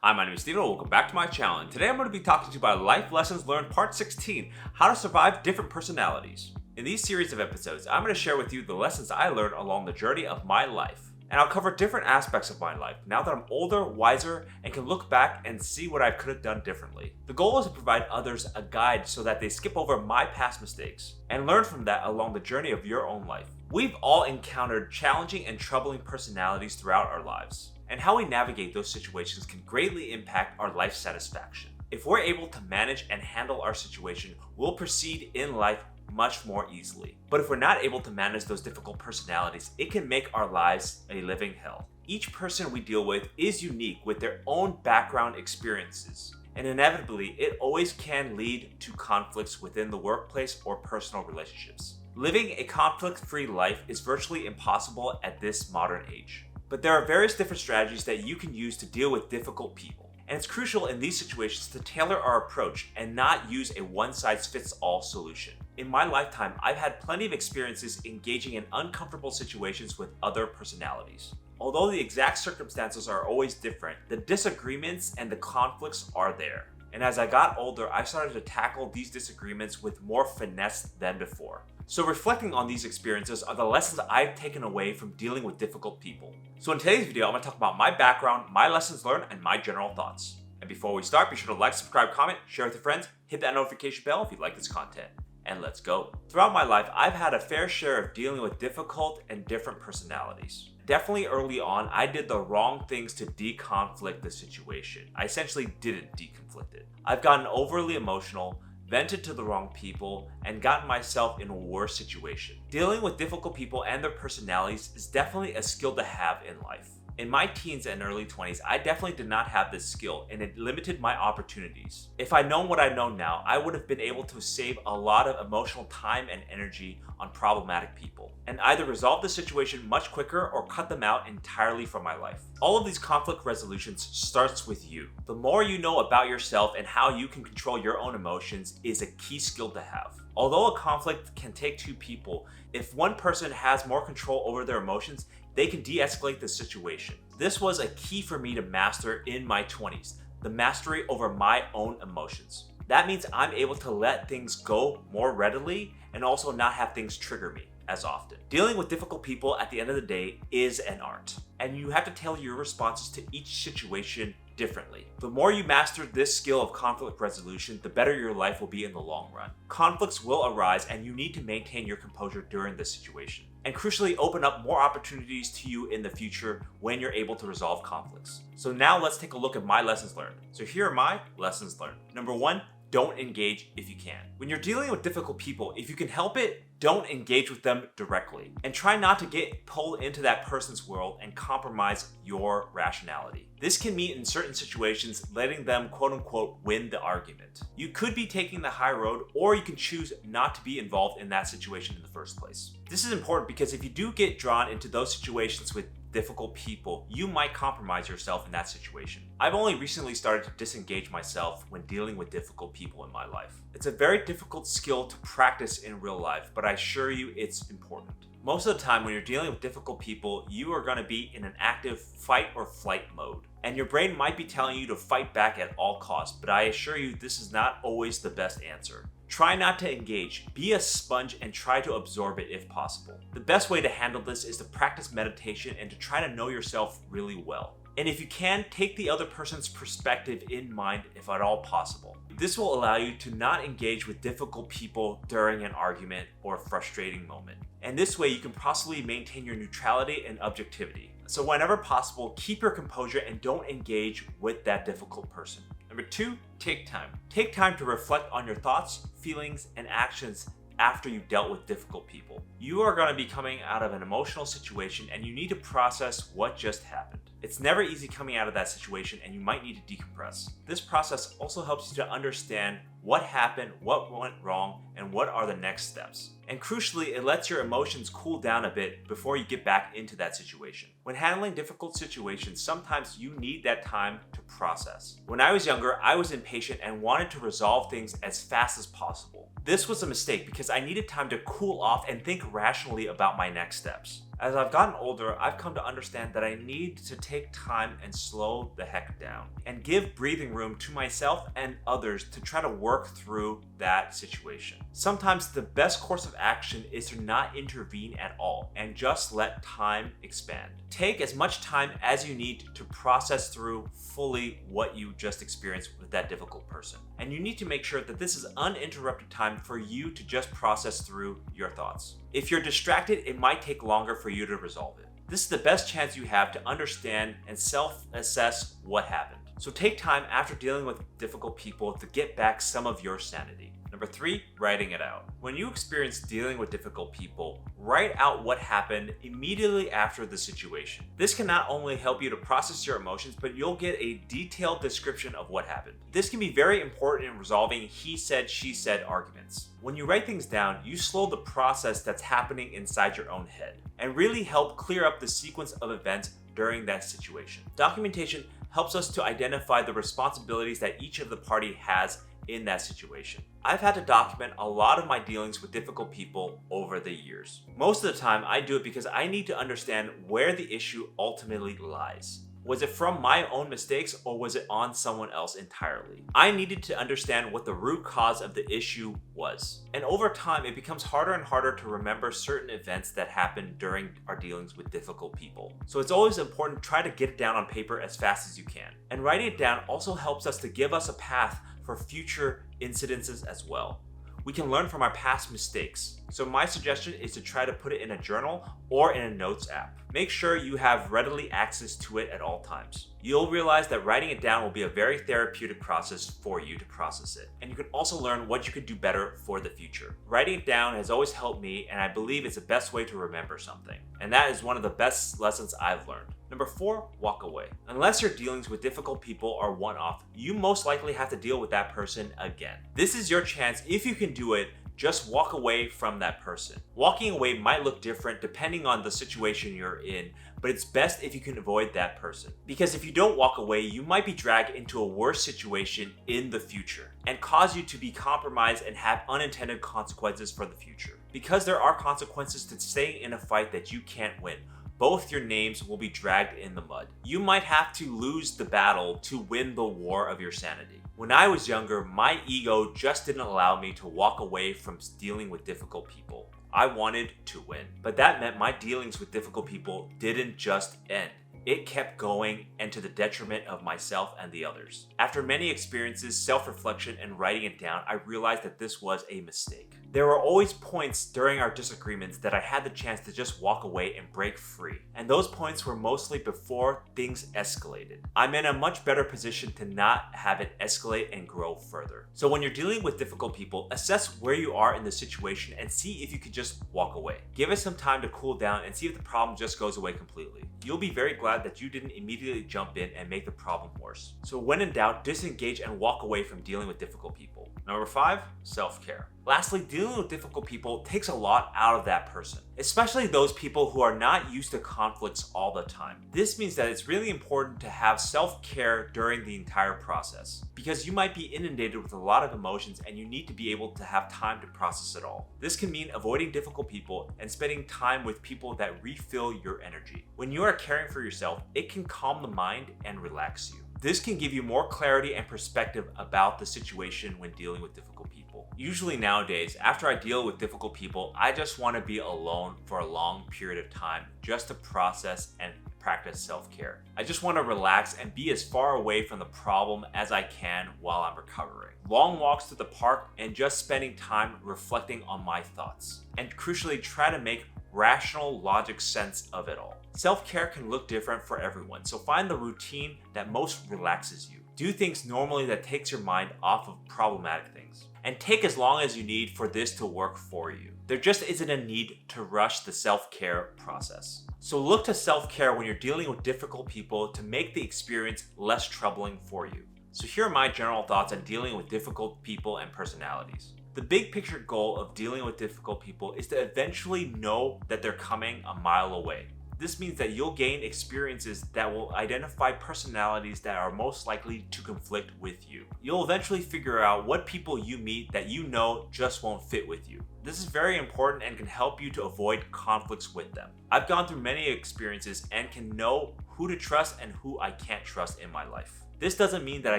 Hi, my name is Steven. Welcome back to my channel. And today I'm going to be talking to you about Life Lessons Learned Part 16, How to Survive Different Personalities. In these series of episodes, I'm going to share with you the lessons I learned along the journey of my life. And I'll cover different aspects of my life now that I'm older, wiser, and can look back and see what I could have done differently. The goal is to provide others a guide so that they skip over my past mistakes and learn from that along the journey of your own life. We've all encountered challenging and troubling personalities throughout our lives, and how we navigate those situations can greatly impact our life satisfaction. If we're able to manage and handle our situation, we'll proceed in life much more easily. But if we're not able to manage those difficult personalities, it can make our lives a living hell. Each person we deal with is unique with their own background experiences, and inevitably, it always can lead to conflicts within the workplace or personal relationships. Living a conflict-free life is virtually impossible at this modern age. But there are various different strategies that you can use to deal with difficult people. And it's crucial in these situations to tailor our approach and not use a one-size-fits-all solution. In my lifetime, I've had plenty of experiences engaging in uncomfortable situations with other personalities. Although the exact circumstances are always different, the disagreements and the conflicts are there. And as I got older, I started to tackle these disagreements with more finesse than before. So reflecting on these experiences are the lessons I've taken away from dealing with difficult people. So in today's video, I'm going to talk about my background, my lessons learned, and my general thoughts. And before we start, be sure to like, subscribe, comment, share with your friends, hit that notification bell if you like this content. And let's go. Throughout my life, I've had a fair share of dealing with difficult and different personalities. Definitely early on, I did the wrong things to deconflict the situation. I essentially didn't deconflict it. I've gotten overly emotional, vented to the wrong people, and gotten myself in a worse situation. Dealing with difficult people and their personalities is definitely a skill to have in life. In my teens and early 20s, I definitely did not have this skill, and it limited my opportunities. If I'd known what I know now, I would have been able to save a lot of emotional time and energy on problematic people, and either resolve the situation much quicker or cut them out entirely from my life. All of these conflict resolutions starts with you. The more you know about yourself and how you can control your own emotions is a key skill to have. Although a conflict can take two people, if one person has more control over their emotions, they can de-escalate the situation. This was a key for me to master in my 20s, the mastery over my own emotions. That means I'm able to let things go more readily and also not have things trigger me as often. Dealing with difficult people at the end of the day is an art, and you have to tailor your responses to each situation differently. The more you master this skill of conflict resolution, the better your life will be in the long run. Conflicts will arise, and you need to maintain your composure during this situation, and crucially open up more opportunities to you in the future when you're able to resolve conflicts. So now let's take a look at my lessons learned. So here are my lessons learned. Number 1, don't engage if you can. When you're dealing with difficult people, if you can help it, don't engage with them directly. And try not to get pulled into that person's world and compromise your rationality. This can mean in certain situations letting them quote unquote win the argument. You could be taking the high road, or you can choose not to be involved in that situation in the first place. This is important because if you do get drawn into those situations with difficult people, you might compromise yourself in that situation. I've only recently started to disengage myself when dealing with difficult people in my life. It's a very difficult skill to practice in real life, but I assure you it's important. Most of the time when you're dealing with difficult people, you are going to be in an active fight or flight mode. And your brain might be telling you to fight back at all costs, but I assure you this is not always the best answer. Try not to engage, be a sponge, and try to absorb it if possible. The best way to handle this is to practice meditation and to try to know yourself really well. And if you can, take the other person's perspective in mind if at all possible. This will allow you to not engage with difficult people during an argument or a frustrating moment. And this way you can possibly maintain your neutrality and objectivity. So whenever possible, keep your composure and don't engage with that difficult person. Number 2, take time. Take time to reflect on your thoughts, feelings, and actions after you've dealt with difficult people. You are going to be coming out of an emotional situation and you need to process what just happened. It's never easy coming out of that situation and you might need to decompress. This process also helps you to understand what happened, what went wrong, and what are the next steps. And crucially, it lets your emotions cool down a bit before you get back into that situation. When handling difficult situations, sometimes you need that time to process. When I was younger, I was impatient and wanted to resolve things as fast as possible. This was a mistake because I needed time to cool off and think rationally about my next steps. As I've gotten older, I've come to understand that I need to take time and slow the heck down and give breathing room to myself and others to try to work through that situation. Sometimes the best course of action is to not intervene at all and just let time expand. Take as much time as you need to process through fully what you just experienced with that difficult person. And you need to make sure that this is uninterrupted time for you to just process through your thoughts. If you're distracted, it might take longer for you to resolve it. This is the best chance you have to understand and self-assess what happened. So take time after dealing with difficult people to get back some of your sanity. Number 3, writing it out. When you experience dealing with difficult people, write out what happened immediately after the situation. This can not only help you to process your emotions, but you'll get a detailed description of what happened. This can be very important in resolving he said, she said arguments. When you write things down, you slow the process that's happening inside your own head and really help clear up the sequence of events during that situation. Documentation helps us to identify the responsibilities that each of the party has in that situation. I've had to document a lot of my dealings with difficult people over the years. Most of the time, I do it because I need to understand where the issue ultimately lies. Was it from my own mistakes or was it on someone else entirely? I needed to understand what the root cause of the issue was. And over time, it becomes harder and harder to remember certain events that happened during our dealings with difficult people. So it's always important to try to get it down on paper as fast as you can. And writing it down also helps us to give us a path for future incidences as well. We can learn from our past mistakes. So my suggestion is to try to put it in a journal or in a notes app. Make sure you have readily access to it at all times. You'll realize that writing it down will be a very therapeutic process for you to process it. And you can also learn what you could do better for the future. Writing it down has always helped me, and I believe it's the best way to remember something. And that is one of the best lessons I've learned. Number 4, walk away. Unless your dealings with difficult people are one-off, you most likely have to deal with that person again. This is your chance. If you can do it, just walk away from that person. Walking away might look different depending on the situation you're in, but it's best if you can avoid that person. Because if you don't walk away, you might be dragged into a worse situation in the future and cause you to be compromised and have unintended consequences for the future. Because there are consequences to staying in a fight that you can't win. Both your names will be dragged in the mud. You might have to lose the battle to win the war of your sanity. When I was younger, my ego just didn't allow me to walk away from dealing with difficult people. I wanted to win. But that meant my dealings with difficult people didn't just end. It kept going, and to the detriment of myself and the others. After many experiences, self-reflection, and writing it down, I realized that this was a mistake. There were always points during our disagreements that I had the chance to just walk away and break free. And those points were mostly before things escalated. I'm in a much better position to not have it escalate and grow further. So when you're dealing with difficult people, assess where you are in the situation and see if you could just walk away. Give it some time to cool down and see if the problem just goes away completely. You'll be very glad that you didn't immediately jump in and make the problem worse. So when in doubt, disengage and walk away from dealing with difficult people. Number 5, self-care. Lastly, dealing with difficult people takes a lot out of that person, especially those people who are not used to conflicts all the time. This means that it's really important to have self-care during the entire process, because you might be inundated with a lot of emotions and you need to be able to have time to process it all. This can mean avoiding difficult people and spending time with people that refill your energy. When you are caring for yourself, it can calm the mind and relax you. This can give you more clarity and perspective about the situation when dealing with difficult people. Usually nowadays, after I deal with difficult people, I just want to be alone for a long period of time just to process and practice self-care. I just want to relax and be as far away from the problem as I can while I'm recovering. Long walks to the park and just spending time reflecting on my thoughts. And crucially, try to make rational logic sense of it all. Self-care can look different for everyone, so find the routine that most relaxes you. Do things normally that takes your mind off of problematic things. And take as long as you need for this to work for you. There just isn't a need to rush the self-care process. So look to self-care when you're dealing with difficult people to make the experience less troubling for you. So here are my general thoughts on dealing with difficult people and personalities. The big picture goal of dealing with difficult people is to eventually know that they're coming a mile away. This means that you'll gain experiences that will identify personalities that are most likely to conflict with you. You'll eventually figure out what people you meet that you know just won't fit with you. This is very important and can help you to avoid conflicts with them. I've gone through many experiences and can know who to trust and who I can't trust in my life. This doesn't mean that I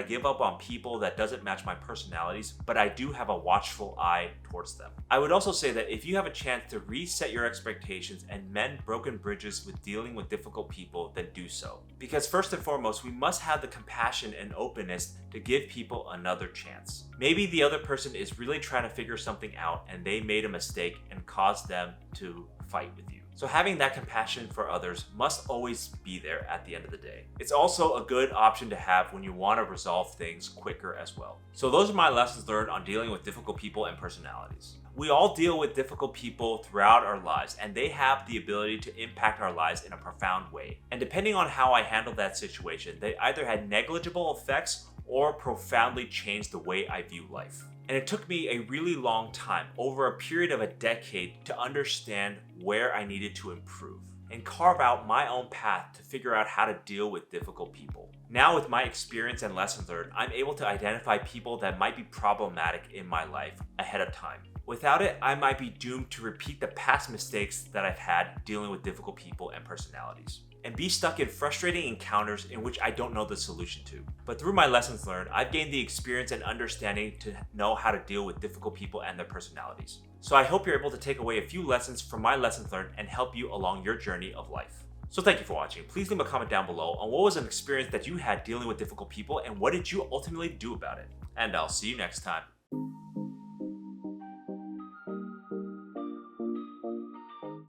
give up on people that doesn't match my personalities, but I do have a watchful eye towards them. I would also say that if you have a chance to reset your expectations and mend broken bridges with dealing with difficult people, then do so. Because first and foremost, we must have the compassion and openness to give people another chance. Maybe the other person is really trying to figure something out and they made a mistake and caused them to fight with you. So having that compassion for others must always be there at the end of the day. It's also a good option to have when you want to resolve things quicker as well. So those are my lessons learned on dealing with difficult people and personalities. We all deal with difficult people throughout our lives, and they have the ability to impact our lives in a profound way. And depending on how I handled that situation, they either had negligible effects or profoundly changed the way I view life. And it took me a really long time, over a period of a decade, to understand where I needed to improve and carve out my own path to figure out how to deal with difficult people. Now, with my experience and lessons learned, I'm able to identify people that might be problematic in my life ahead of time. Without it, I might be doomed to repeat the past mistakes that I've had dealing with difficult people and personalities, and be stuck in frustrating encounters in which I don't know the solution to. But through my lessons learned, I've gained the experience and understanding to know how to deal with difficult people and their personalities. So I hope you're able to take away a few lessons from my lessons learned and help you along your journey of life. So thank you for watching. Please leave a comment down below on what was an experience that you had dealing with difficult people and what did you ultimately do about it. And I'll see you next time.